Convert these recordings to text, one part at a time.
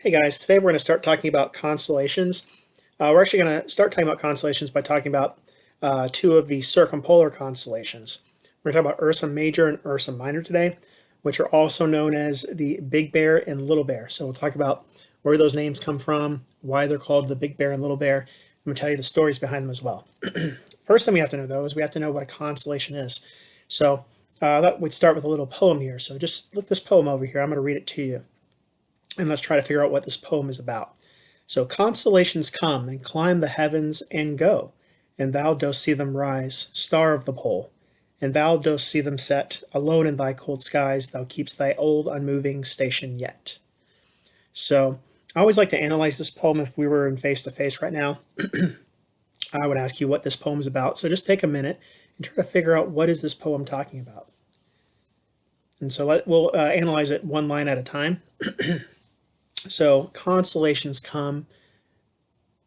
Hey guys, today we're going to start talking about constellations. We're actually going to start talking about constellations by talking about two of the circumpolar constellations. We're going to talk about Ursa Major and Ursa Minor today, which are also known as the Big Bear and Little Bear. So we'll talk about where those names come from, why they're called the Big Bear and Little Bear. I'm going to tell you the stories behind them as well. First thing we have to know, though, is we have to know what a constellation is. So we'd start with a little poem here. So just look this poem over here. I'm going to read it to you. And let's try to figure out what this poem is about. So, constellations come and climb the heavens and go, and thou dost see them rise, star of the pole, and thou dost see them set, alone in thy cold skies, thou keepst thy old unmoving station yet. So, I always like to analyze this poem if we were in face to face right now. I would ask you what this poem is about. So, just take a minute and try to figure out what is this poem talking about. And so we'll analyze it one line at a time. So constellations come.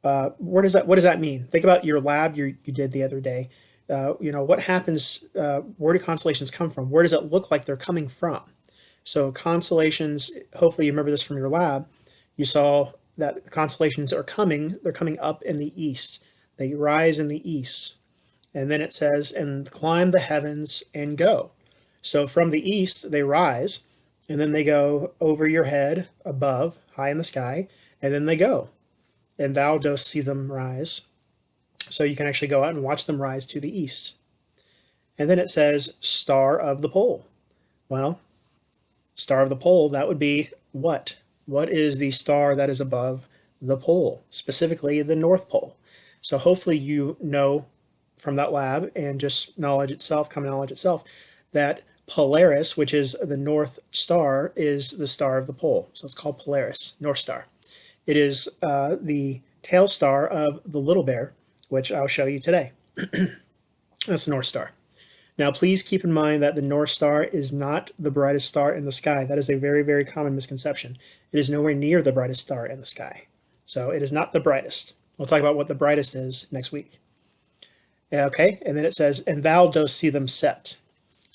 What does that mean? Think about your lab you did the other day. What happens? Where do constellations come from? Where does it look like they're coming from? So constellations. Hopefully, you remember this from your lab. You saw that constellations are coming. They're coming up in the east. They rise in the east, and then it says, "And climb the heavens and go." So from the east they rise, and then they go over your head, above, high in the sky, and then they go. And thou dost see them rise. So you can actually go out and watch them rise to the east. And then it says, star of the pole. Well, star of the pole, that would be what? What is the star that is above the pole, specifically the North Pole? So hopefully you know from that lab and just knowledge itself, common knowledge itself, that Polaris, which is the North Star, is the star of the pole. So it's called Polaris, North Star. It is the tail star of the Little Bear, which I'll show you today. That's the North Star. Now, please keep in mind that the North Star is not the brightest star in the sky. That is a very, very common misconception. It is nowhere near the brightest star in the sky. So it is not the brightest. We'll talk about what the brightest is next week. Okay, and then it says, and thou dost see them set.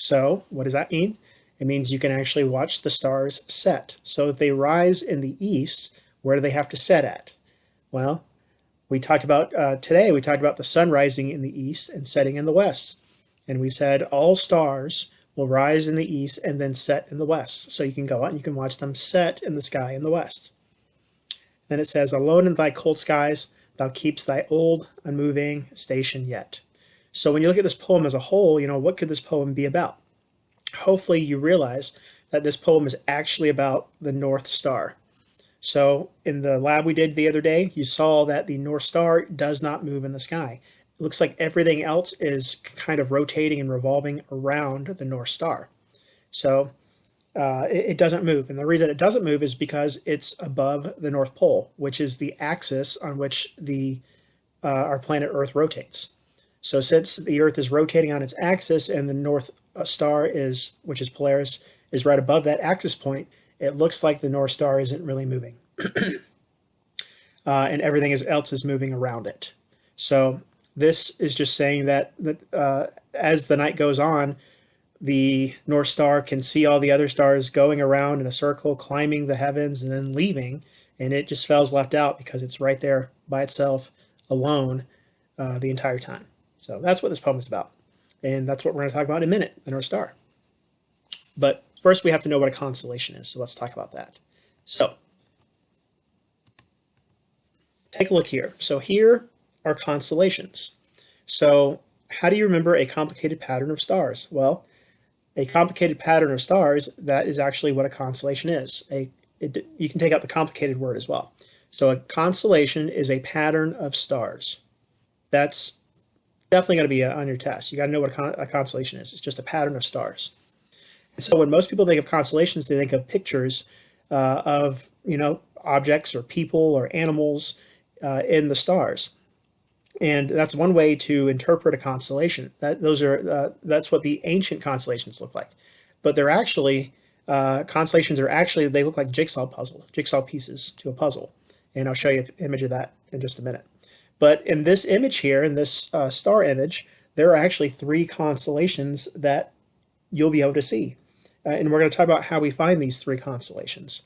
So what does that mean? It means you can actually watch the stars set. So if they rise in the east, where do they have to set at? Well, we talked about today, we talked about the sun rising in the east and setting in the west. And we said all stars will rise in the east and then set in the west. So you can go out and you can watch them set in the sky in the west. Then it says, alone in thy cold skies, thou keepst thy old, unmoving station yet. So when you look at this poem as a whole, what could this poem be about? Hopefully you realize that this poem is actually about the North Star. So in the lab we did the other day, you saw that the North Star does not move in the sky. It looks like everything else is kind of rotating and revolving around the North Star. So it doesn't move. And the reason it doesn't move is because it's above the North Pole, which is the axis on which our planet Earth rotates. So since the Earth is rotating on its axis and the North Star which is Polaris, is right above that axis point, it looks like the North Star isn't really moving. And everything else is moving around it. So this is just saying that as the night goes on, the North Star can see all the other stars going around in a circle, climbing the heavens, and then leaving, and it just feels left out because it's right there by itself, alone, the entire time. So that's what this poem is about. And that's what we're going to talk about in a minute, the North Star. But first we have to know what a constellation is. So let's talk about that. So take a look here. So here are constellations. So how do you remember a complicated pattern of stars? Well, a complicated pattern of stars, that is actually what a constellation is. You can take out the complicated word as well. So a constellation is a pattern of stars. That's definitely going to be on your test. You got to know what a constellation is. It's just a pattern of stars. And so when most people think of constellations, they think of pictures of objects or people or animals in the stars. And that's one way to interpret a constellation. That's what the ancient constellations look like. But they're actually constellations they look like jigsaw pieces to a puzzle. And I'll show you an image of that in just a minute. But in this image here, in this star image, there are actually 3 constellations that you'll be able to see. And we're going to talk about how we find these 3 constellations.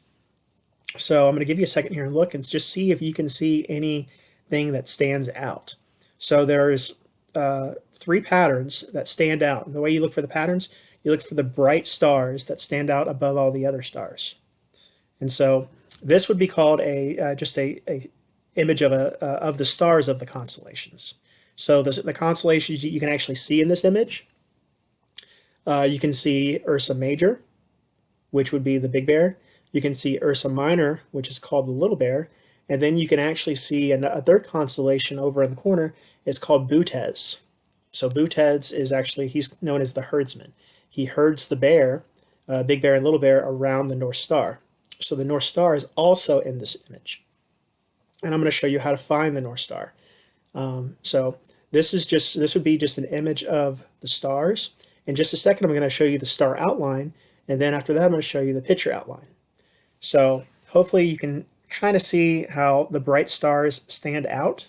So I'm going to give you a second here and look and just see if you can see anything that stands out. So there's three patterns that stand out. And the way you look for the patterns, you look for the bright stars that stand out above all the other stars. And so this would be called a just a image of the stars of the constellations. So the constellations you can actually see in this image. You can see Ursa Major, which would be the Big Bear. You can see Ursa Minor, which is called the Little Bear. And then you can actually see a third constellation over in the corner. It's called Butes. So Butes is actually, he's known as the herdsman. He herds the bear, Big Bear and Little Bear, around the North Star. So the North Star is also in this image. And I'm going to show you how to find the North Star. So this would be just an image of the stars. In just a second, I'm going to show you the star outline. And then after that, I'm going to show you the picture outline. So hopefully you can kind of see how the bright stars stand out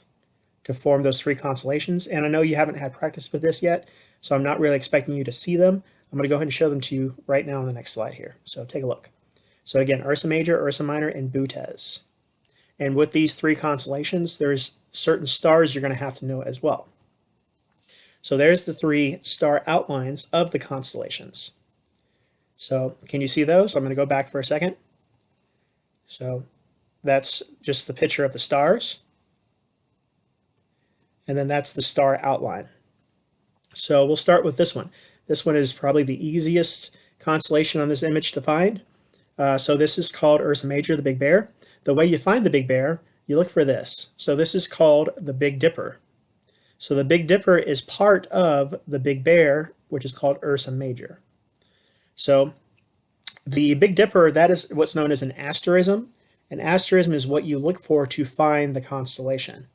to form those three constellations. And I know you haven't had practice with this yet, so I'm not really expecting you to see them. I'm going to go ahead and show them to you right now on the next slide here. So take a look. So again, Ursa Major, Ursa Minor, and Butes. And with these three constellations, there's certain stars you're going to have to know as well. So there's the three star outlines of the constellations. So can you see those? I'm going to go back for a second. So that's just the picture of the stars. And then that's the star outline. So we'll start with this one. This one is probably the easiest constellation on this image to find. So this is called Ursa Major, the Big Bear. The way you find the Big Bear, you look for this. So this is called the Big Dipper. So the Big Dipper is part of the Big Bear, which is called Ursa Major. So the Big Dipper, that is what's known as an asterism. An asterism is what you look for to find the constellation.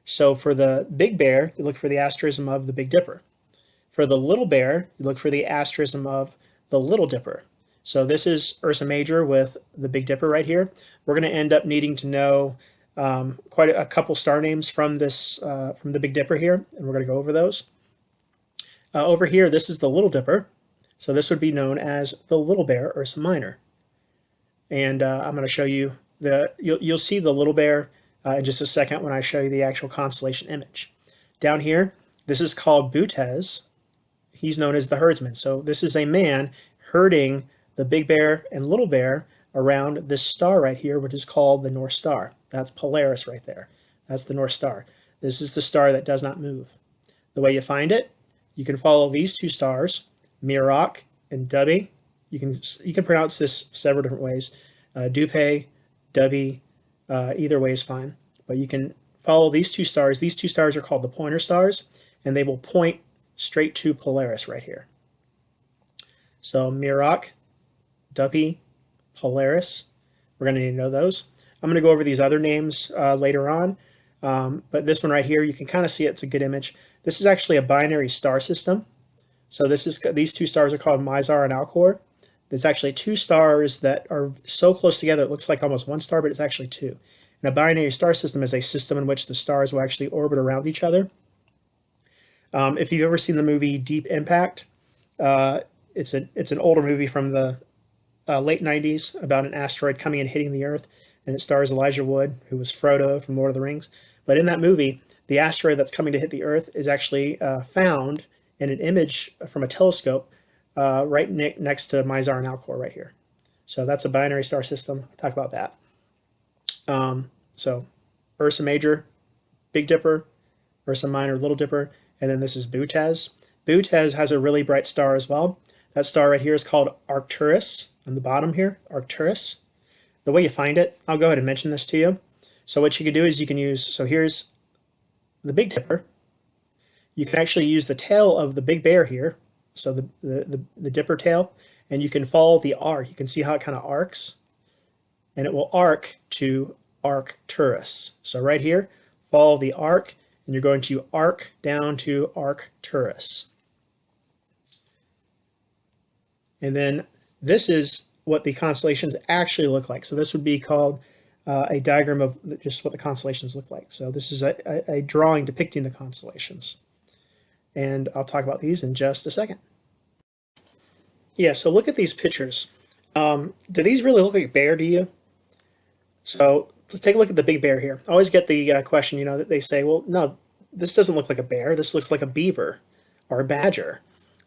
So for the Big Bear, you look for the asterism of the Big Dipper. For the Little Bear, you look for the asterism of the Little Dipper. So this is Ursa Major with the Big Dipper right here. We're going to end up needing to know quite a couple star names from from the Big Dipper here, and we're going to go over those. Over here, this is the Little Dipper. So this would be known as the Little Bear, Ursa Minor. And I'm going to show you you'll see the Little Bear in just a second when I show you the actual constellation image. Down here, this is called Butes. He's known as the herdsman. So this is a man herding the Big Bear and Little Bear around this star right here, which is called the North Star. That's Polaris right there. That's the North Star. This is the star that does not move. The way you find it, you can follow these two stars, Meroc and Dubhe. You can pronounce this several different ways. Dupé, Dubhe, either way is fine. But you can follow these two stars. These two stars are called the pointer stars, and they will point straight to Polaris right here. So Meroc, Dubhe, Polaris. We're going to need to know those. I'm going to go over these other names later on. But this one right here, you can kind of see it's a good image. This is actually a binary star system. So these two stars are called Mizar and Alcor. There's actually two stars that are so close together it looks like almost one star, but it's actually two. And a binary star system is a system in which the stars will actually orbit around each other. If you've ever seen the movie Deep Impact, it's an older movie from the late 90s about an asteroid coming and hitting the Earth, and it stars Elijah Wood, who was Frodo from Lord of the Rings. But in that movie, the asteroid that's coming to hit the Earth is actually found in an image from a telescope right next to Mizar and Alcor right here. So that's a binary star system. Talk about that. So Ursa Major, Big Dipper, Ursa Minor, Little Dipper, and then this is Butes. Butes has a really bright star as well. That star right here is called Arcturus on the bottom here, Arcturus. The way you find it, I'll go ahead and mention this to you. So what you can do is you can use, so here's the Big Dipper. You can actually use the tail of the Big Bear here, so the dipper tail, and you can follow the arc. You can see how it kind of arcs, and it will arc to Arcturus. So right here, follow the arc, and you're going to arc down to Arcturus. And then this is what the constellations actually look like. So this would be called a diagram of just what the constellations look like. So this is a drawing depicting the constellations. And I'll talk about these in just a second. Yeah, so look at these pictures. Do these really look like a bear to you? So let's take a look at the big bear here. I always get the question, that they say, well, no, this doesn't look like a bear. This looks like a beaver or a badger.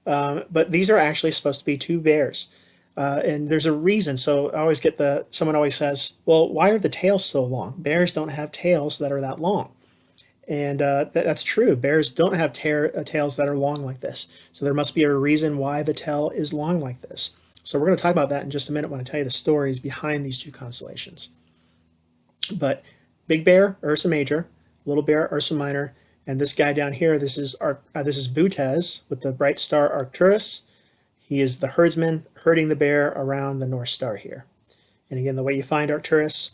But these are actually supposed to be two bears. And there's a reason. So I always get someone always says, well, why are the tails so long? Bears don't have tails that are that long. And that's true. Bears don't have tails that are long like this. So there must be a reason why the tail is long like this. So we're going to talk about that in just a minute when I tell you the stories behind these two constellations. But Big Bear, Ursa Major, Little Bear, Ursa Minor, and this guy down here, this is Butes with the bright star Arcturus. He is the herdsman herding the bear around the North Star here. And again, the way you find Arcturus,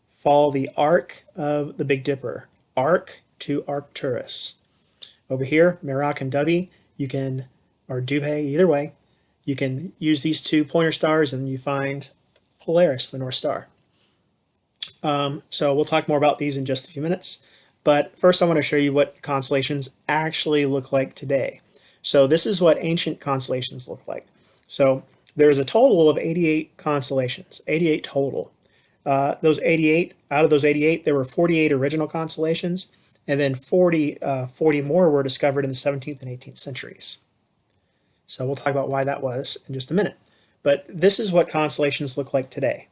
follow the arc of the Big Dipper, arc to Arcturus. Over here, Merak and Dubhe, or Dubhe, either way, you can use these two pointer stars and you find Polaris, the North Star. So we'll talk more about these in just a few minutes. But first I want to show you what constellations actually look like today. So this is what ancient constellations look like. So there's a total of 88 constellations, 88 total. Out of those 88, there were 48 original constellations, and then 40 more were discovered in the 17th and 18th centuries. So we'll talk about why that was in just a minute. But this is what constellations look like today.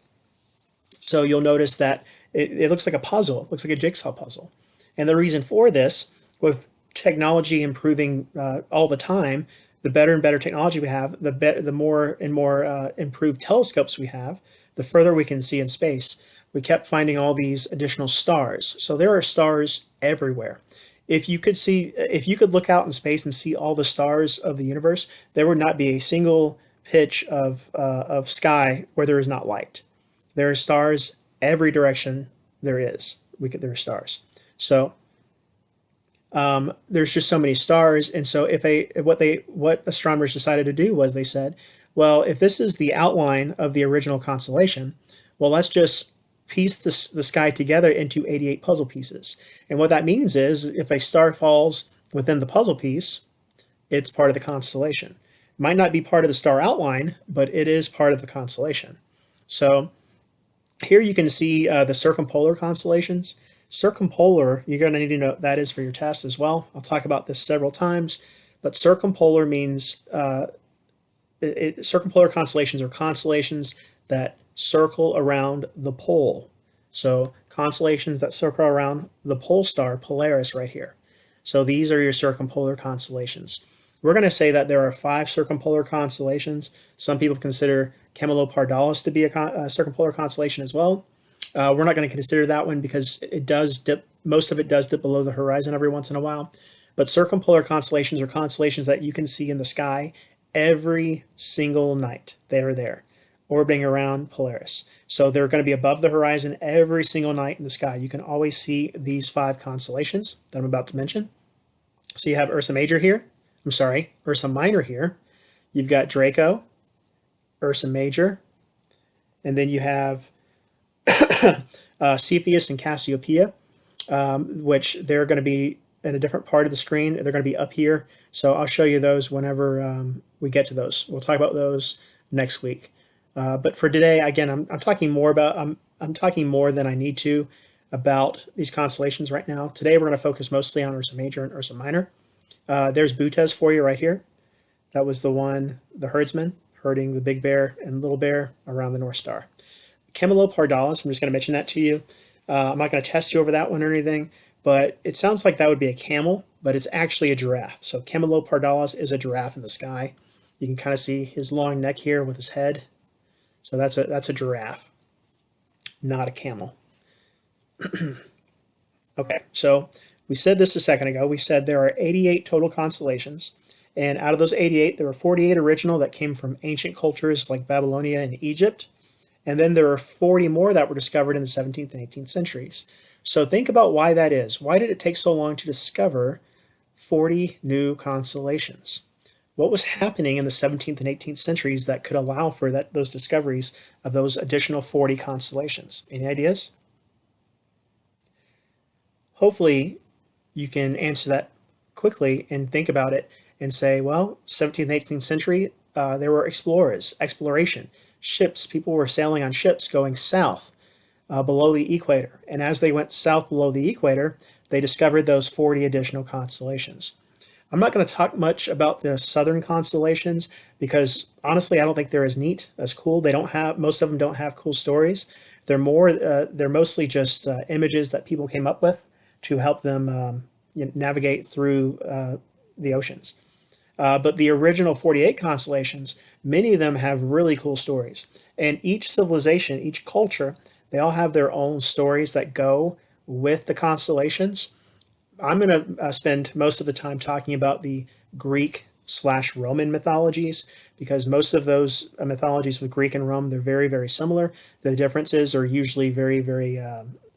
So you'll notice that it looks like a puzzle. It looks like a jigsaw puzzle. And the reason for this, with technology improving all the time, the better and better technology we have, the more and more improved telescopes we have, the further we can see in space. We kept finding all these additional stars. So there are stars everywhere. If you could look out in space and see all the stars of the universe, there would not be a single pitch of sky where there is not light. There are stars every direction there is. There are stars. So there's just so many stars, and so what astronomers decided to do was they said, well, if this is the outline of the original constellation, well, let's just piece the sky together into 88 puzzle pieces. And what that means is if a star falls within the puzzle piece, it's part of the constellation. It might not be part of the star outline, but it is part of the constellation. So here you can see the circumpolar constellations. Circumpolar, you're going to need to know what that is for your test as well. I'll talk about this several times, but circumpolar means circumpolar constellations are constellations that circle around the pole. So constellations that circle around the pole star Polaris right here. So these are your circumpolar constellations. We're going to say that there are 5 circumpolar constellations. Some people consider Camelopardalis to be a circumpolar constellation as well. We're not going to consider that one because it does dip. Most of it does dip below the horizon every once in a while. But circumpolar constellations are constellations that you can see in the sky every single night. They are there, orbiting around Polaris. So they're going to be above the horizon every single night in the sky. You can always see these 5 constellations that I'm about to mention. So you have Ursa Major here. Ursa Minor here. You've got Draco, Ursa Major, and then you have Cepheus and Cassiopeia, which they're going to be in a different part of the screen. They're going to be up here. So I'll show you those whenever we get to those. We'll talk about those next week. But for today, again, I'm talking more than I need to about these constellations right now. Today we're going to focus mostly on Ursa Major and Ursa Minor. There's Butes for you right here. That was the herdsman, herding the Big Bear and Little Bear around the North Star. Camelopardalis, I'm just going to mention that to you. I'm not going to test you over that one or anything, but it sounds like that would be a camel, but it's actually a giraffe. So Camelopardalis is a giraffe in the sky. You can kind of see his long neck here with his head. So that's a giraffe, not a camel. Okay, so we said this a second ago. We said there are 88 total constellations, and out of those 88, there were 48 original that came from ancient cultures like Babylonia and Egypt, and then there are 40 more that were discovered in the 17th and 18th centuries. So think about why that is. Why did it take so long to discover 40 new constellations? What was happening in the 17th and 18th centuries that could allow for those discoveries of those additional 40 constellations? Any ideas? Hopefully, you can answer that quickly and think about it and say, well, 17th, 18th century, there were explorers, exploration, ships. People were sailing on ships going south. below the equator. And as they went south below the equator, they discovered those 40 additional constellations. I'm not going to talk much about the southern constellations because honestly, I don't think they're as neat, as cool. They don't have most of them don't have cool stories. They're mostly just images that people came up with to help them navigate through the oceans. But the original 48 constellations, many of them have really cool stories. And each civilization, each culture, they all have their own stories that go with the constellations. I'm going to spend most of the time talking about the Greek/Roman mythologies because most of those mythologies with Greek and Rome, they're very, very similar. The differences are usually very, very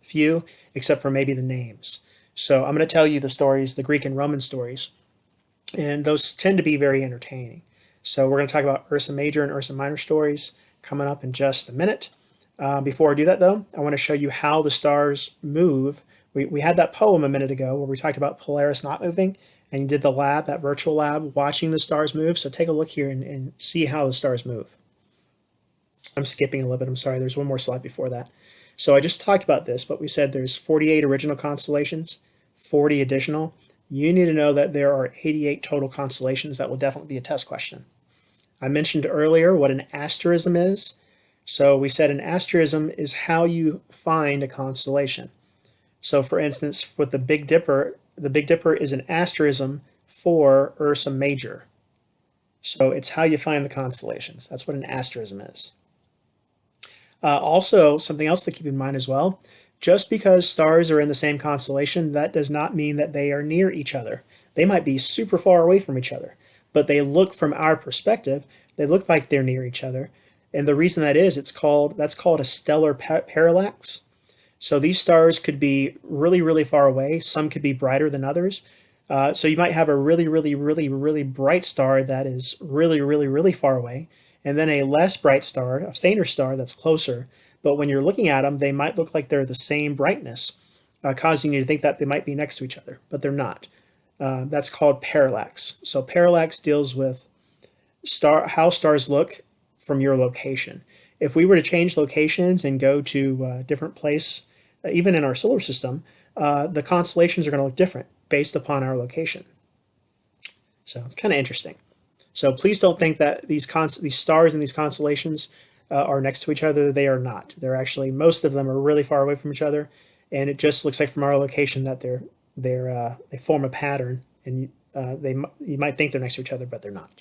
few, except for maybe the names. So I'm going to tell you the stories, the Greek and Roman stories, and those tend to be very entertaining. So we're going to talk about Ursa Major and Ursa Minor stories coming up in just a minute. Before I do that, though, I want to show you how the stars move. We had that poem a minute ago where we talked about Polaris not moving, and you did the lab, that virtual lab, watching the stars move. So take a look here and see how the stars move. I'm skipping a little bit. I'm sorry. There's one more slide before that. So I just talked about this, but we said there's 48 original constellations, 40 additional. You need to know that there are 88 total constellations. That will definitely be a test question. I mentioned earlier what an asterism is. So we said an asterism is how you find a constellation. So for instance, with the Big Dipper is an asterism for Ursa Major. So it's how you find the constellations. That's what an asterism is. Also, something else to keep in mind as well, just because stars are in the same constellation, that does not mean that they are near each other. They might be super far away from each other, but they look from our perspective, they look like they're near each other. And the reason that is, that's called a stellar parallax. So these stars could be really, really far away. Some could be brighter than others. So you might have a really, really, really, really bright star that is really, really, really far away, and then a less bright star, a fainter star that's closer. But when you're looking at them, they might look like they're the same brightness, causing you to think that they might be next to each other, but they're not. That's called parallax. So parallax deals with how stars look from your location. If we were to change locations and go to a different place, even in our solar system, the constellations are going to look different based upon our location. So it's kind of interesting. So please don't think that these stars and these constellations are next to each other. They are not. They're actually, most of them are really far away from each other, and it just looks like from our location that they form a pattern, and you might think they're next to each other, but they're not.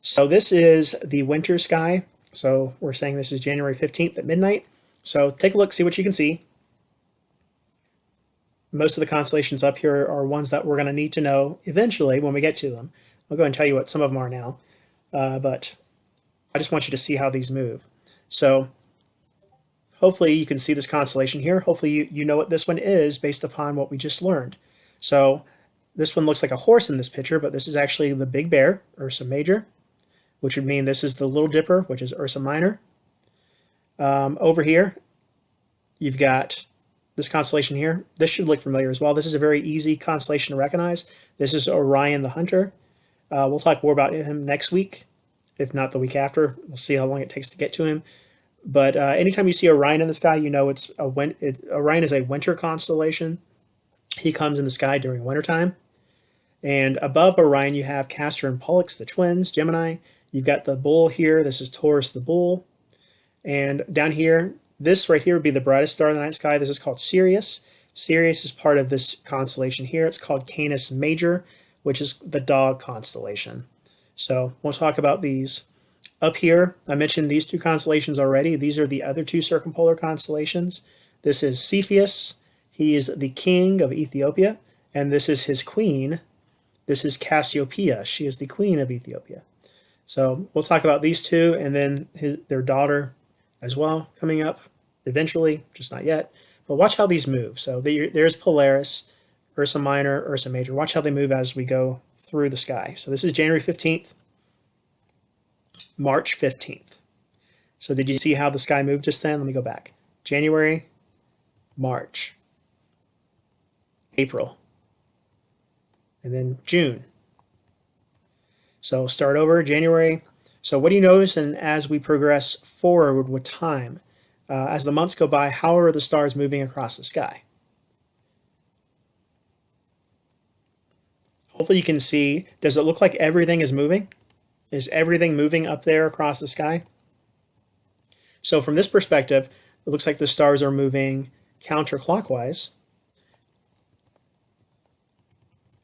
So this is the winter sky. So we're saying this is January 15th at midnight. So take a look, see what you can see. Most of the constellations up here are ones that we're going to need to know eventually when we get to them. I'll go and tell you what some of them are now, but I just want you to see how these move. So hopefully you can see this constellation here. Hopefully you know what this one is based upon what we just learned. So this one looks like a horse in this picture, but this is actually the Big Bear, Ursa Major, which would mean this is the Little Dipper, which is Ursa Minor. Over here, you've got this constellation here. This should look familiar as well. This is a very easy constellation to recognize. This is Orion the Hunter. We'll talk more about him next week, if not the week after. We'll see how long it takes to get to him. But anytime you see Orion in the sky, you know Orion is a winter constellation. He comes in the sky during wintertime. And above Orion, you have Castor and Pollux, the twins, Gemini. You've got the bull here. This is Taurus the bull. And down here, this right here would be the brightest star in the night sky. This is called Sirius. Sirius is part of this constellation here. It's called Canis Major, which is the dog constellation. So we'll talk about these. Up here, I mentioned these two constellations already. These are the other two circumpolar constellations. This is Cepheus. He is the king of Ethiopia. And this is his queen. This is Cassiopeia. She is the queen of Ethiopia. So we'll talk about these two and then their daughter as well coming up eventually, just not yet. But watch how these move. So there's Polaris, Ursa Minor, Ursa Major. Watch how they move as we go through the sky. So this is January 15th, March 15th. So did you see how the sky moved just then? Let me go back. January, March, April, and then June. So start over January, So what do you notice? And as we progress forward with time, as the months go by, how are the stars moving across the sky? Hopefully you can see, does it look like everything is moving? Is everything moving up there across the sky? So from this perspective, it looks like the stars are moving counterclockwise.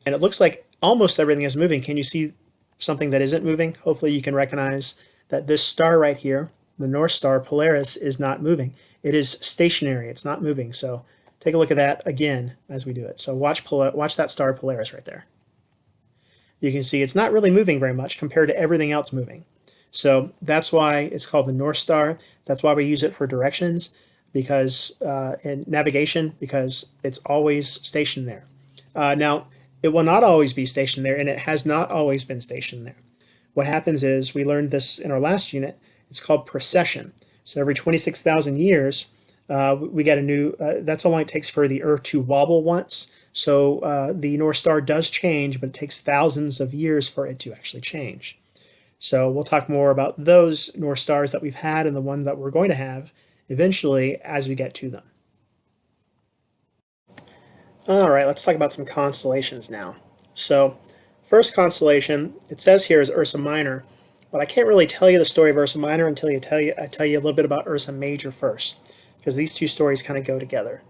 And it looks like almost everything is moving. Can you see something that isn't moving? Hopefully you can recognize that this star right here, the North Star Polaris, is not moving. It is stationary. It's not moving. So take a look at that again as we do it. So watch that star Polaris right there. You can see it's not really moving very much compared to everything else moving. So that's why it's called the North Star. That's why we use it for directions, because in navigation, because it's always stationed there. Now, it will not always be stationed there, and it has not always been stationed there. What happens is, we learned this in our last unit, it's called precession. So every 26,000 years, we get a new, that's how long it takes for the Earth to wobble once. So the North Star does change, but it takes thousands of years for it to actually change. So we'll talk more about those North Stars that we've had and the one that we're going to have eventually as we get to them. All right, let's talk about some constellations now. So first constellation, it says here is Ursa Minor, but I can't really tell you the story of Ursa Minor until I tell you a little bit about Ursa Major first, because these two stories kind of go together.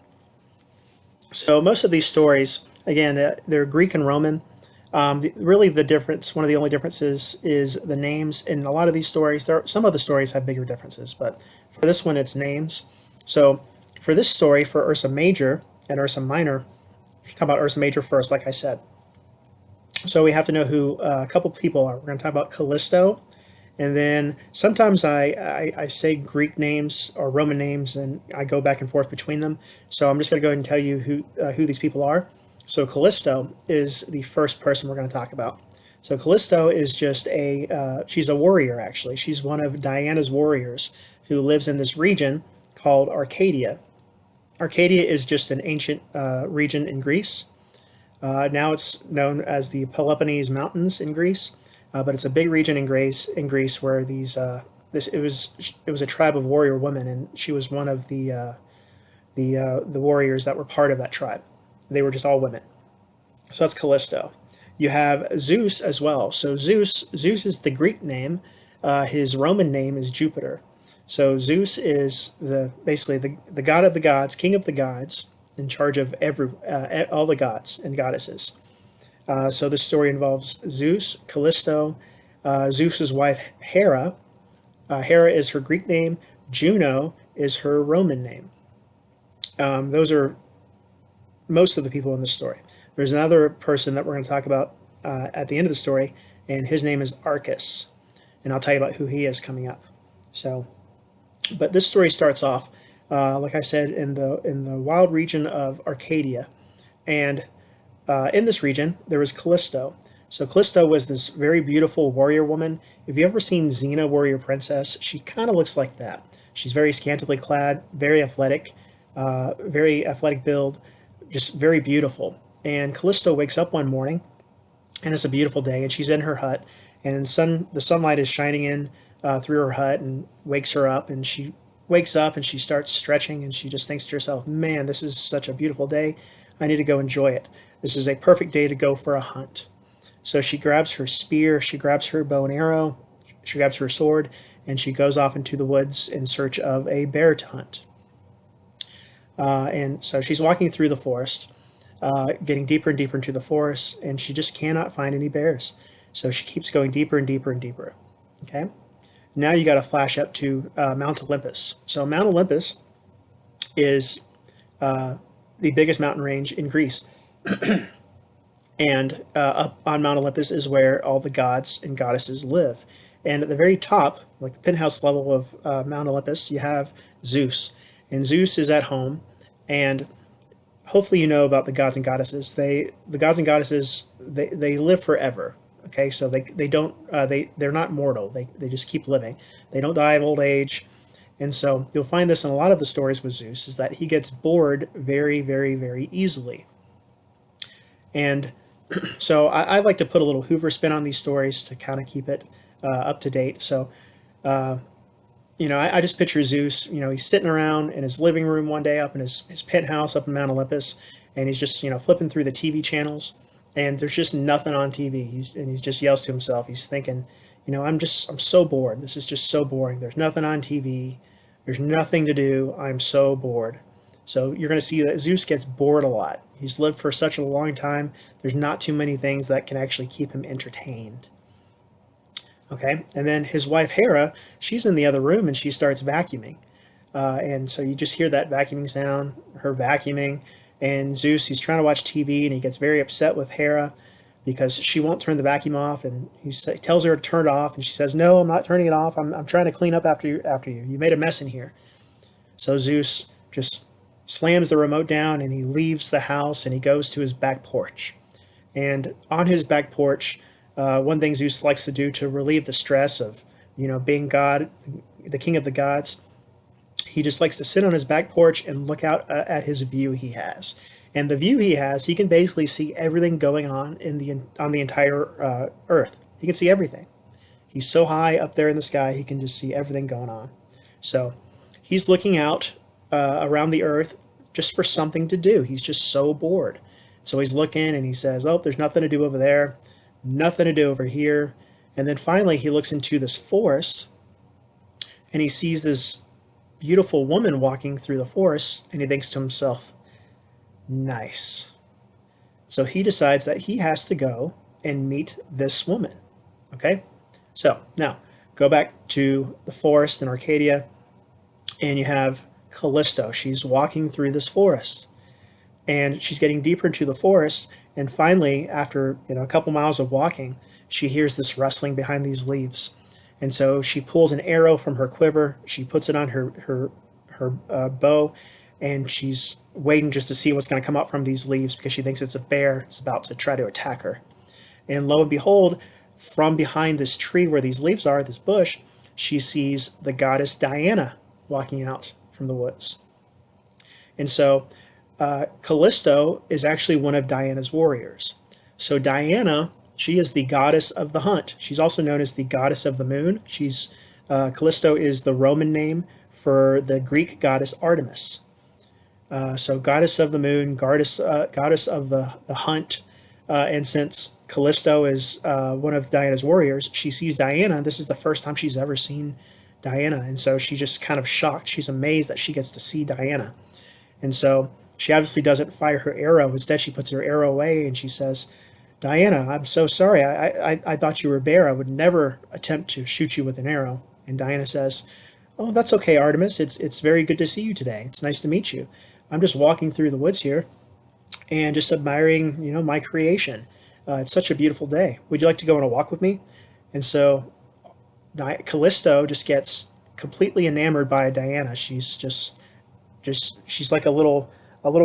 So most of these stories, again, they're Greek and Roman. Really, the difference, one of the only differences, is the names. In a lot of these stories, some of the stories have bigger differences, but for this one, it's names. So for this story, for Ursa Major and Ursa Minor, talk about Ursa Major first, like I said. So we have to know who a couple people are. We're going to talk about Callisto, and then sometimes I say Greek names or Roman names, and I go back and forth between them. So I'm just going to go ahead and tell you who these people are. So Callisto is the first person we're going to talk about. So Callisto is just she's a warrior, actually. She's one of Diana's warriors who lives in this region called Arcadia. Arcadia is just an ancient region in Greece. Now it's known as the Peloponnese Mountains in Greece, but it's a big region in Greece where it was a tribe of warrior women, and she was one of the warriors that were part of that tribe. They were just all women. So that's Callisto. You have Zeus as well. So Zeus is the Greek name. His Roman name is Jupiter. So Zeus is basically the god of the gods, king of the gods, in charge of all the gods and goddesses. So this story involves Zeus, Callisto, Zeus's wife Hera. Hera is her Greek name. Juno is her Roman name. Those are most of the people in this story. There's another person that we're going to talk about at the end of the story, and his name is Arcus, and I'll tell you about who he is coming up. So, but this story starts off, like I said, in the wild region of Arcadia, and in this region there was Callisto. So Callisto was this very beautiful warrior woman. If you've ever seen Xena, Warrior Princess, she kind of looks like that. She's very scantily clad, very athletic build, just very beautiful. And Callisto wakes up one morning, and it's a beautiful day, and she's in her hut, and the sunlight is shining in through her hut and wakes her up, and she wakes up and she starts stretching, and she just thinks to herself, man, this is such a beautiful day. I need to go enjoy it. This is a perfect day to go for a hunt. So she grabs her spear, she grabs her bow and arrow, she grabs her sword, and she goes off into the woods in search of a bear to hunt. And so she's walking through the forest, getting deeper and deeper into the forest, and she just cannot find any bears. So she keeps going deeper and deeper and deeper. Okay? Now you got to flash up to Mount Olympus. So Mount Olympus is the biggest mountain range in Greece. And up on Mount Olympus is where all the gods and goddesses live. And at the very top, like the penthouse level of Mount Olympus, you have Zeus. And Zeus is at home. And hopefully you know about the gods and goddesses. The gods and goddesses, they live forever. Okay, so they're not mortal. They just keep living. They don't die of old age. And so you'll find this in a lot of the stories with Zeus, is that he gets bored very, very, very easily. And so I like to put a little Hoover spin on these stories to kind of keep it up to date. So, I just picture Zeus. He's sitting around in his living room one day up in his penthouse up in Mount Olympus, and he's just flipping through the TV channels, and there's just nothing on TV. He just yells to himself. He's thinking, I'm so bored. This is just so boring. There's nothing on TV. There's nothing to do. I'm so bored. So you're going to see that Zeus gets bored a lot. He's lived for such a long time. There's not too many things that can actually keep him entertained. Okay, and then his wife Hera, she's in the other room and she starts vacuuming. And so you just hear that vacuuming sound, her vacuuming. And Zeus, he's trying to watch TV and he gets very upset with Hera because she won't turn the vacuum off. And he tells her to turn it off. And she says, "No, I'm not turning it off. I'm trying to clean up after you. After you. You made a mess in here." So Zeus just slams the remote down and he leaves the house and he goes to his back porch. And on his back porch, one thing Zeus likes to do to relieve the stress of, being God, the king of the gods, he just likes to sit on his back porch and look out at his view he has. And the view he has, he can basically see everything going on on the entire Earth. He can see everything. He's so high up there in the sky, he can just see everything going on. So he's looking out around the Earth just for something to do. He's just so bored. So he's looking and he says, "Oh, there's nothing to do over there, nothing to do over here." And then finally he looks into this forest and he sees this beautiful woman walking through the forest and he thinks to himself, "Nice." So he decides that he has to go and meet this woman. Okay? So now go back to the forest in Arcadia and you have Callisto. She's walking through this forest and she's getting deeper into the forest. And finally, after a couple miles of walking, she hears this rustling behind these leaves. And so she pulls an arrow from her quiver. She puts it on her bow, and she's waiting just to see what's going to come out from these leaves because she thinks it's a bear. It's about to try to attack her. And lo and behold, from behind this tree where these leaves are, this bush, she sees the goddess Diana walking out from the woods. And so Callisto is actually one of Diana's warriors. So Diana, she is the goddess of the hunt. She's also known as the goddess of the moon. Callisto is the Roman name for the Greek goddess Artemis. So goddess of the moon, goddess of the hunt. And since Callisto is one of Diana's warriors, she sees Diana. This is the first time she's ever seen Diana. And so she's just kind of shocked. She's amazed that she gets to see Diana. And so she obviously doesn't fire her arrow. Instead, she puts her arrow away and she says, "Diana, I'm so sorry. I thought you were a bear. I would never attempt to shoot you with an arrow." And Diana says, "Oh, that's okay, Artemis. It's very good to see you today. It's nice to meet you. I'm just walking through the woods here and just admiring, my creation. It's such a beautiful day. Would you like to go on a walk with me?" And so Callisto just gets completely enamored by Diana. She's like a little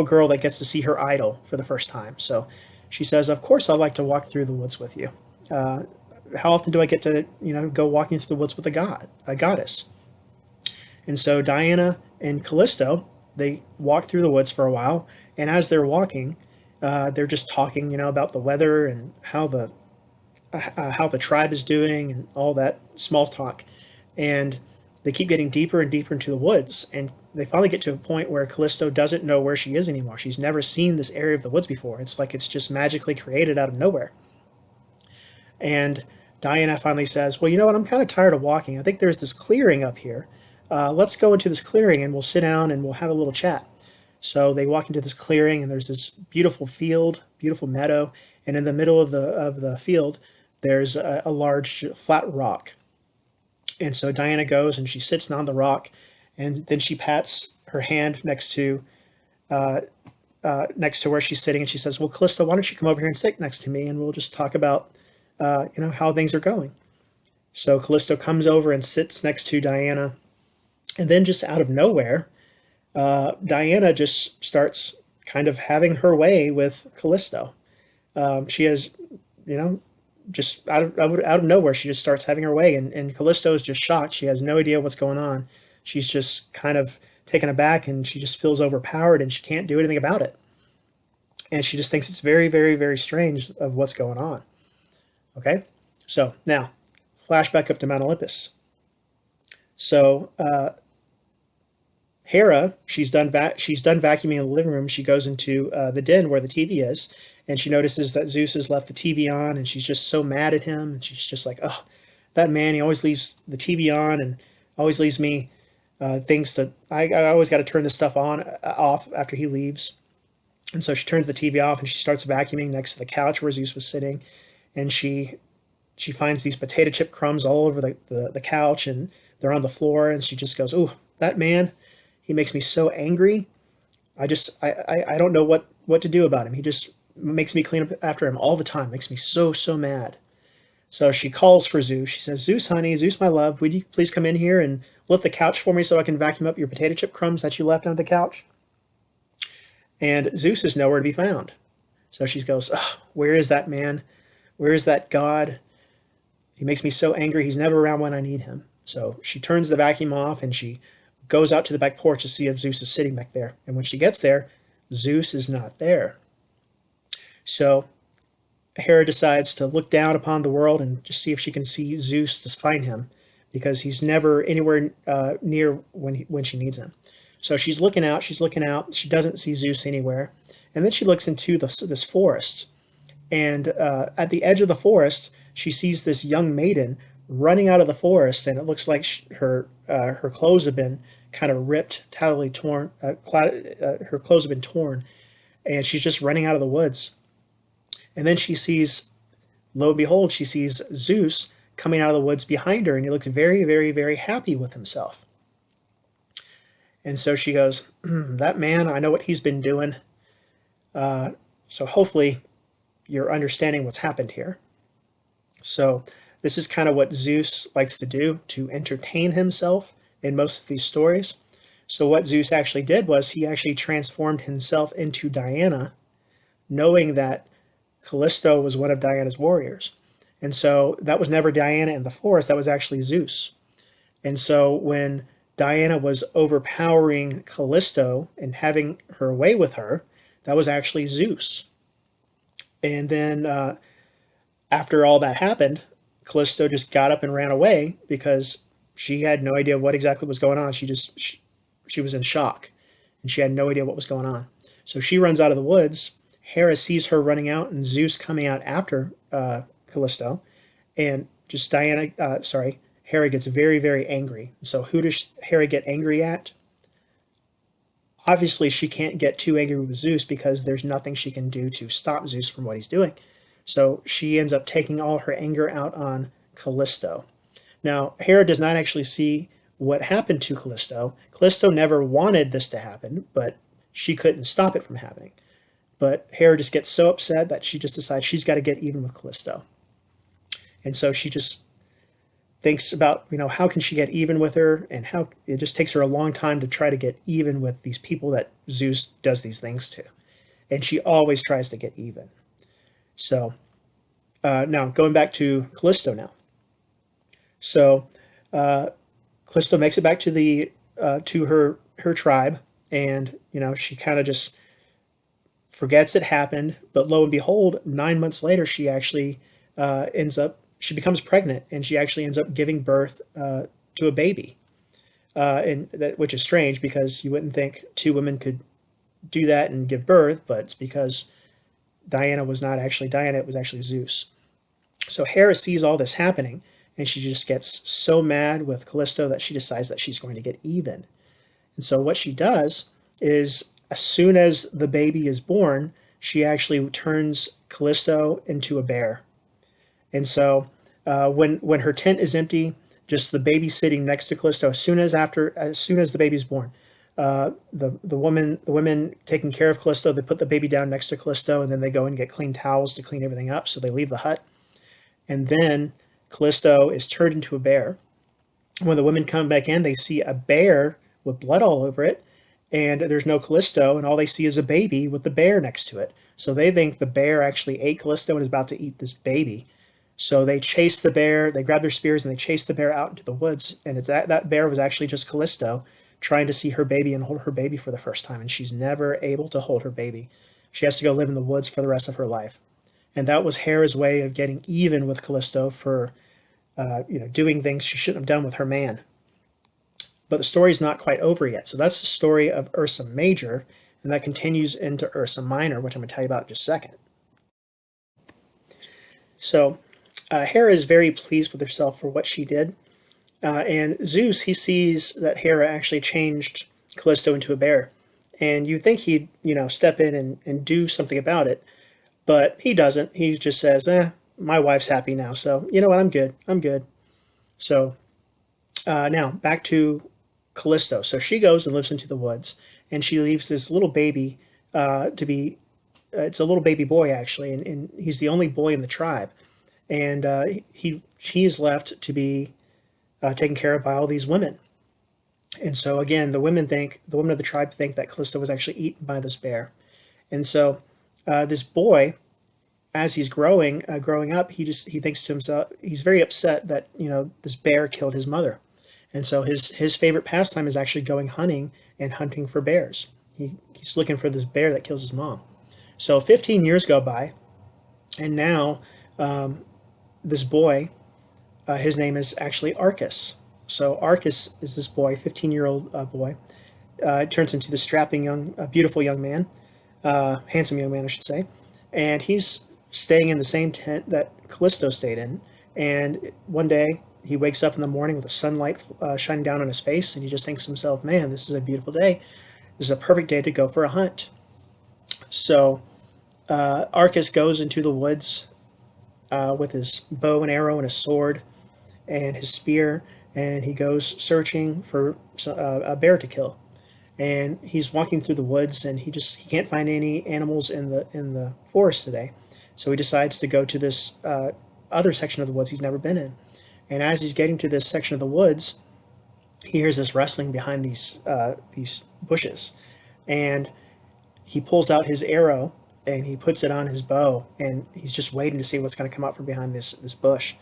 girl that gets to see her idol for the first time. So she says, "Of course, I'd like to walk through the woods with you. How often do I get to, go walking through the woods with a goddess?" And so Diana and Callisto, they walk through the woods for a while, and as they're walking, they're just talking, about the weather and how the tribe is doing and all that small talk. And they keep getting deeper and deeper into the woods, and they finally get to a point where Callisto doesn't know where she is anymore. She's never seen this area of the woods before. It's like it's just magically created out of nowhere. And Diana finally says, "Well, you know what? I'm kind of tired of walking. I think there's this clearing up here. Let's go into this clearing and we'll sit down and we'll have a little chat." So they walk into this clearing and there's this beautiful field, beautiful meadow, and in the middle of the field, there's a large flat rock. And so Diana goes and she sits on the rock, and then she pats her hand next to where she's sitting, and she says, "Well, Callisto, why don't you come over here and sit next to me, and we'll just talk about how things are going." So Callisto comes over and sits next to Diana, and then just out of nowhere, Diana just starts kind of having her way with Callisto. She has, just out of nowhere, she just starts having her way, and Callisto is just shocked. She has no idea what's going on. She's just kind of taken aback, and she just feels overpowered, and she can't do anything about it. And she just thinks it's very, very, very strange of what's going on. Okay, so now flashback up to Mount Olympus. So Hera, she's done vacuuming in the living room. She goes into the den where the TV is, and she notices that Zeus has left the TV on, and she's just so mad at him. And she's just like, "Oh, that man! He always leaves the TV on, and always leaves me things to. I always got to turn this stuff on off after he leaves." And so she turns the TV off, and she starts vacuuming next to the couch where Zeus was sitting, and she finds these potato chip crumbs all over the couch, and they're on the floor, and she just goes, "Oh, that man! He makes me so angry. I don't know what to do about him. He just makes me clean up after him all the time. Makes me so mad." So she calls for Zeus. She says, "Zeus, honey, Zeus, my love, would you please come in here and lift the couch for me so I can vacuum up your potato chip crumbs that you left on the couch?" And Zeus is nowhere to be found. So she goes, "Oh, where is that man? Where is that God? He makes me so angry. He's never around when I need him." So she turns the vacuum off and she goes out to the back porch to see if Zeus is sitting back there. And when she gets there, Zeus is not there. So Hera decides to look down upon the world and just see if she can see Zeus to find him, because he's never anywhere near when she needs him. So she's looking out. She doesn't see Zeus anywhere. And then she looks into this forest. And at the edge of the forest, she sees this young maiden running out of the forest, and it looks like her clothes have been kind of ripped, totally torn. Her clothes have been torn, and she's just running out of the woods. And then she sees, lo and behold, she sees Zeus coming out of the woods behind her, and he looks very happy with himself. And so she goes, "That man, I know what he's been doing. So hopefully you're understanding what's happened here." So this is kind of what Zeus likes to do to entertain himself in most of these stories. So what Zeus actually did was he actually transformed himself into Diana, knowing that Callisto was one of Diana's warriors. And so that was never Diana in the forest, that was actually Zeus. And so when Diana was overpowering Callisto and having her way with her, that was actually Zeus. And then after all that happened, Callisto just got up and ran away because she had no idea what exactly was going on. She was in shock, and she had no idea what was going on. So she runs out of the woods. Hera sees her running out, and Zeus coming out after Callisto, and just Hera gets very angry. So who does Hera get angry at? Obviously, she can't get too angry with Zeus because there's nothing she can do to stop Zeus from what he's doing. So she ends up taking all her anger out on Callisto. Now, Hera does not actually see what happened to Callisto. Callisto never wanted this to happen, but she couldn't stop it from happening. But Hera just gets so upset that she just decides she's got to get even with Callisto. And so she just thinks about, how can she get even with her, and how it just takes her a long time to try to get even with these people that Zeus does these things to. And she always tries to get even. So now going back to Callisto now. So Callisto makes it back to her tribe, and she kind of just forgets it happened. But lo and behold, 9 months later, she actually she becomes pregnant, and she actually ends up giving birth to a baby, which is strange because you wouldn't think two women could do that and give birth, but it's because Diana was not actually Diana, it was actually Zeus. So Hera sees all this happening, and she just gets so mad with Callisto that she decides that she's going to get even. And so what she does is, as soon as the baby is born, she actually turns Callisto into a bear. And so when her tent is empty, just the baby sitting next to Callisto, as soon as the baby's born, the women taking care of Callisto, they put the baby down next to Callisto, and then they go and get clean towels to clean everything up. So they leave the hut, and then Callisto is turned into a bear. When the women come back in, they see a bear with blood all over it, and there's no Callisto, and all they see is a baby with the bear next to it. So they think the bear actually ate Callisto and is about to eat this baby. So they chase the bear, they grab their spears, and they chase the bear out into the woods. And that bear was actually just Callisto trying to see her baby and hold her baby for the first time. And she's never able to hold her baby. She has to go live in the woods for the rest of her life. And that was Hera's way of getting even with Callisto for doing things she shouldn't have done with her man. But the story's not quite over yet. So that's the story of Ursa Major, and that continues into Ursa Minor, which I'm going to tell you about in just a second. So Hera is very pleased with herself for what she did. And Zeus, he sees that Hera actually changed Callisto into a bear. And you think he'd, step in and do something about it, but he doesn't. He just says, my wife's happy now, so you know what, I'm good. I'm good. So now back to Callisto. So she goes and lives into the woods, and she leaves this little baby to be. It's a little baby boy actually, and he's the only boy in the tribe, and he is left to be taken care of by all these women. And so again, the women of the tribe think that Callisto was actually eaten by this bear, and so this boy, as he's growing up, he thinks to himself, he's very upset that this bear killed his mother, and so his favorite pastime is actually going hunting and hunting for bears. He's looking for this bear that kills his mom. So 15 years go by, and now this boy, his name is actually Arcus. So Arcus is this boy, 15-year-old boy, turns into this strapping beautiful young man, handsome young man, I should say, and he's staying in the same tent that Callisto stayed in. And one day he wakes up in the morning with the sunlight shining down on his face, and he just thinks to himself, "Man, this is a beautiful day. This is a perfect day to go for a hunt." So Arcus goes into the woods with his bow and arrow and his sword and his spear, and he goes searching for a bear to kill. And he's walking through the woods, and he can't find any animals in the forest today. So he decides to go to this other section of the woods he's never been in. And as he's getting to this section of the woods, he hears this rustling behind these bushes, and he pulls out his arrow and he puts it on his bow, and he's just waiting to see what's going to come out from behind this bush.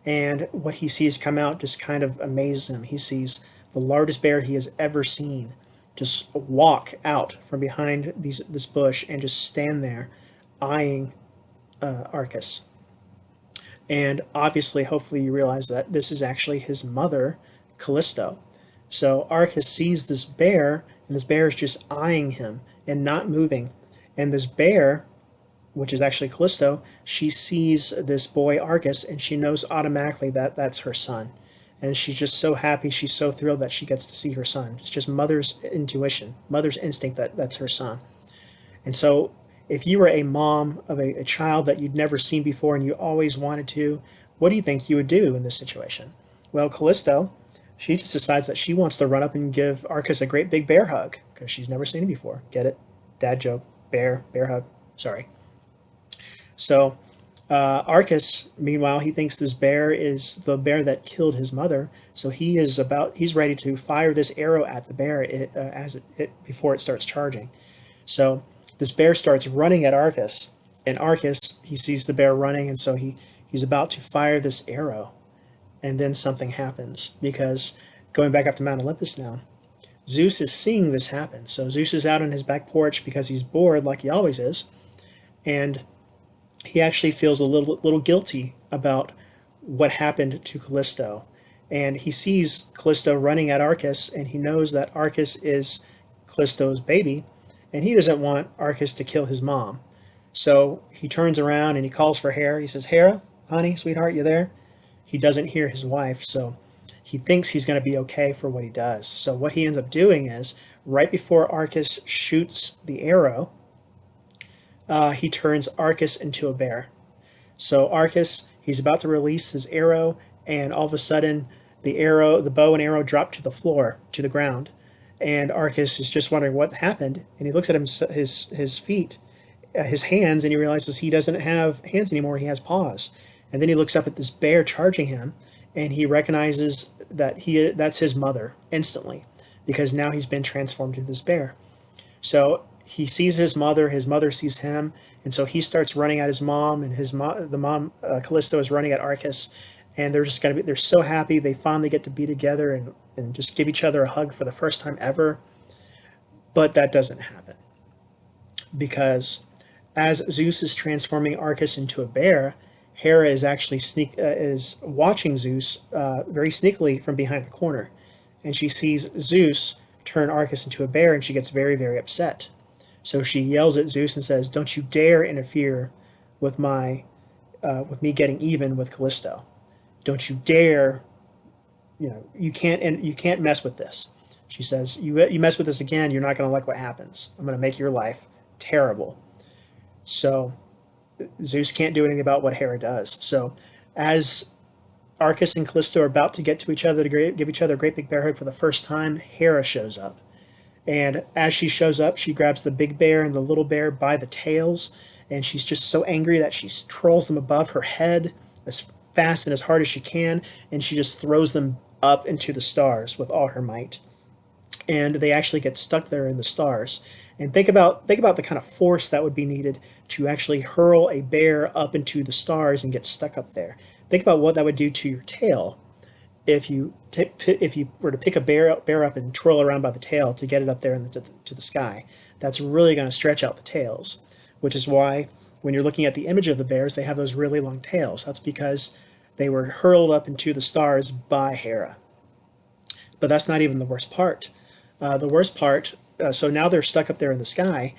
And what he sees come out just kind of amazes him. He sees the largest bear he has ever seen just walk out from behind this bush and just stand there eyeing Arcus. And obviously, hopefully, you realize that this is actually his mother, Callisto. So Arcus sees this bear, and this bear is just eyeing him and not moving. And this bear, which is actually Callisto, she sees this boy Arcus, and she knows automatically that that's her son. And she's just so happy, she's so thrilled that she gets to see her son. It's just mother's intuition, mother's instinct that that's her son. And so if you were a mom of a child that you'd never seen before and you always wanted to, what do you think you would do in this situation? Well, Callisto, she just decides that she wants to run up and give Arcus a great big bear hug because she's never seen him before. Get it? Dad joke. Bear hug. Sorry. So Arcus, meanwhile, he thinks this bear is the bear that killed his mother. So he's ready to fire this arrow at the bear before it starts charging. So this bear starts running at Arcus, and Arcus, he sees the bear running, and so he's about to fire this arrow, and then something happens, because going back up to Mount Olympus now, Zeus is seeing this happen. So Zeus is out on his back porch because he's bored, like he always is, and he actually feels a little guilty about what happened to Callisto. And he sees Callisto running at Arcus, and he knows that Arcus is Callisto's baby, and he doesn't want Arcus to kill his mom. So he turns around and he calls for Hera. He says, "Hera, honey, sweetheart, you there?" He doesn't hear his wife, so he thinks he's going to be okay for what he does. So what he ends up doing is, right before Arcus shoots the arrow, he turns Arcus into a bear. So Arcus, he's about to release his arrow, and all of a sudden, the bow and arrow drop to the floor, to the ground. And Arcus is just wondering what happened, and he looks at his feet, his hands, and he realizes he doesn't have hands anymore, he has paws. And then he looks up at this bear charging him, and he recognizes that that's his mother instantly, because now he's been transformed into this bear. So he sees his mother sees him, and so he starts running at his mom, and the mom, Callisto, is running at Arcus, and they're so happy they finally get to be together and just give each other a hug for the first time ever. But that doesn't happen, because as Zeus is transforming Arcus into a bear, Hera is actually is watching Zeus very sneakily from behind the corner, and she sees Zeus turn Arcas into a bear, and she gets very, very upset. So she yells at Zeus and says, "Don't you dare interfere with with me getting even with Callisto. Don't you dare, you can't mess with this." She says, "You mess with this again, you're not going to like what happens. I'm going to make your life terrible." So Zeus can't do anything about what Hera does. So as Arcas and Callisto are about to get to each other to give each other a great big bear hug for the first time, Hera shows up. And as she shows up, she grabs the big bear and the little bear by the tails, and she's just so angry that she twirls them above her head as fast and as hard as she can, and she just throws them up into the stars with all her might. And they actually get stuck there in the stars. And think about the kind of force that would be needed to actually hurl a bear up into the stars and get stuck up there. Think about what that would do to your tail if you were to pick a bear up and twirl around by the tail to get it up there to the sky. That's really going to stretch out the tails, which is why when you're looking at the image of the bears, they have those really long tails. That's because they were hurled up into the stars by Hera. But that's not even the worst part. The worst part, so now they're stuck up there in the sky,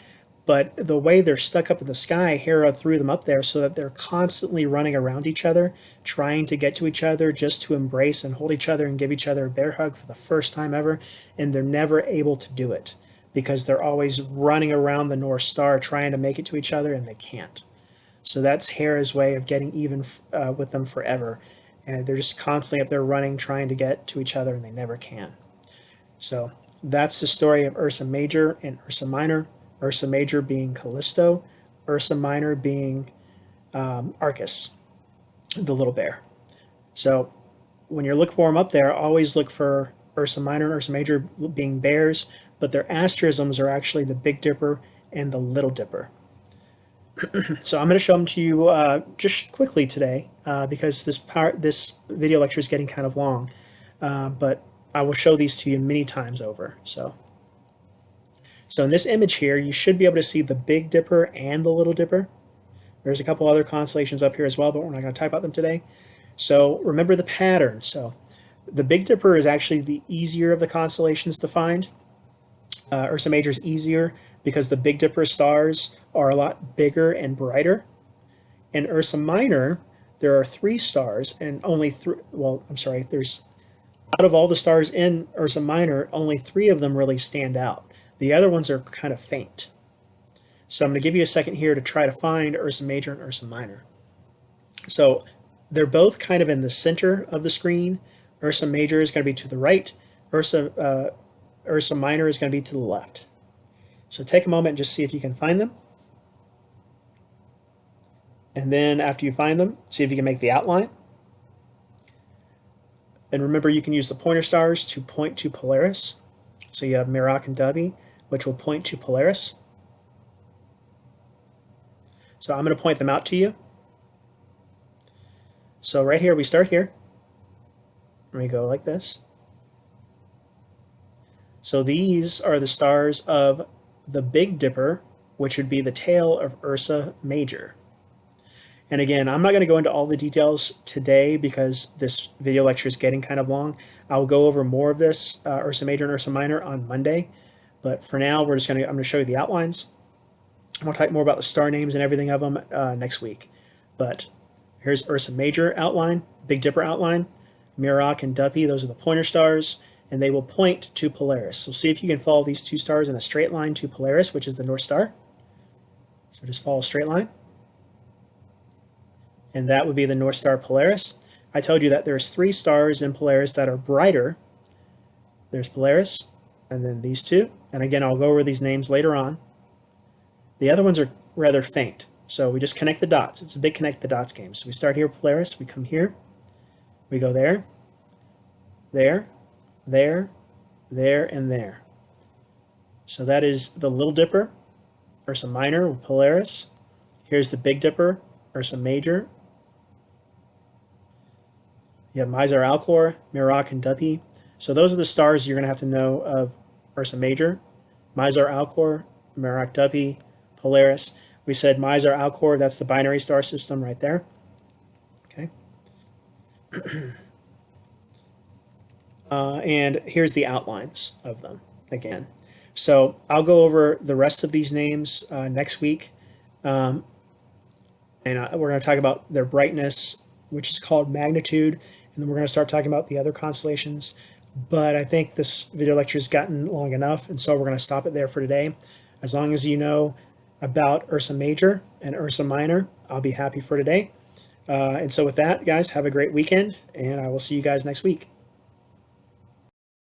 but the way they're stuck up in the sky, Hera threw them up there so that they're constantly running around each other, trying to get to each other just to embrace and hold each other and give each other a bear hug for the first time ever, and they're never able to do it because they're always running around the North Star trying to make it to each other, and they can't. So that's Hera's way of getting even with them forever, and they're just constantly up there running, trying to get to each other, and they never can. So that's the story of Ursa Major and Ursa Minor. Ursa Major being Callisto, Ursa Minor being Arcas, the little bear. So when you look for them up there, always look for Ursa Minor and Ursa Major being bears, but their asterisms are actually the Big Dipper and the Little Dipper. So I'm going to show them to you just quickly today because this video lecture is getting kind of long, but I will show these to you many times over. So in this image here, you should be able to see the Big Dipper and the Little Dipper. There's a couple other constellations up here as well, but we're not going to talk about them today. So remember the pattern. So the Big Dipper is actually the easier of the constellations to find. Ursa Major is easier because the Big Dipper stars are a lot bigger and brighter. In Ursa Minor, there are 3 stars and only 3, well, I'm sorry, there's out of all the stars in Ursa Minor, only 3 of them really stand out. The other ones are kind of faint. So I'm going to give you a second here to try to find Ursa Major and Ursa Minor. So they're both kind of in the center of the screen. Ursa Major is going to be to the right. Ursa Minor is going to be to the left. So take a moment and just see if you can find them. And then after you find them, see if you can make the outline. And remember, you can use the pointer stars to point to Polaris. So you have Merak and Dubby, which will point to Polaris. So I'm going to point them out to you. So right here, we start here. And we go like this. So these are the stars of the Big Dipper, which would be the tail of Ursa Major. And again, I'm not going to go into all the details today because this video lecture is getting kind of long. I'll go over more of this, Ursa Major and Ursa Minor, on Monday. But for now, I'm going to show you the outlines. We'll talk more about the star names and everything of them next week. But here's Ursa Major outline, Big Dipper outline, Merak and Dubby, those are the pointer stars, and they will point to Polaris. So see if you can follow these 2 stars in a straight line to Polaris, which is the North Star. So just follow a straight line. And that would be the North Star Polaris. I told you that there's 3 stars in Polaris that are brighter. There's Polaris, and then these 2. And again, I'll go over these names later on. The other ones are rather faint. So we just connect the dots. It's a big connect the dots game. So we start here with Polaris. We come here. We go there, there, there, there, and there. So that is the Little Dipper, Ursa Minor with Polaris. Here's the Big Dipper, Ursa Major. You have Mizar Alcor, Merak, and Dubby. So those are the stars you're going to have to know of Ursa Major. Mizar Alcor, Merak, Dubby, Polaris. We said Mizar Alcor, that's the binary star system right there. And here's the outlines of them again. So I'll go over the rest of these names next week. Um, and we're going to talk about their brightness, which is called magnitude, and then we're going to start talking about the other constellations. But I think this video lecture has gotten long enough, and so we're going to stop it there for today. As long as you know about Ursa Major and Ursa Minor, I'll be happy for today. And so with that, guys, have a great weekend, and I will see you guys next week.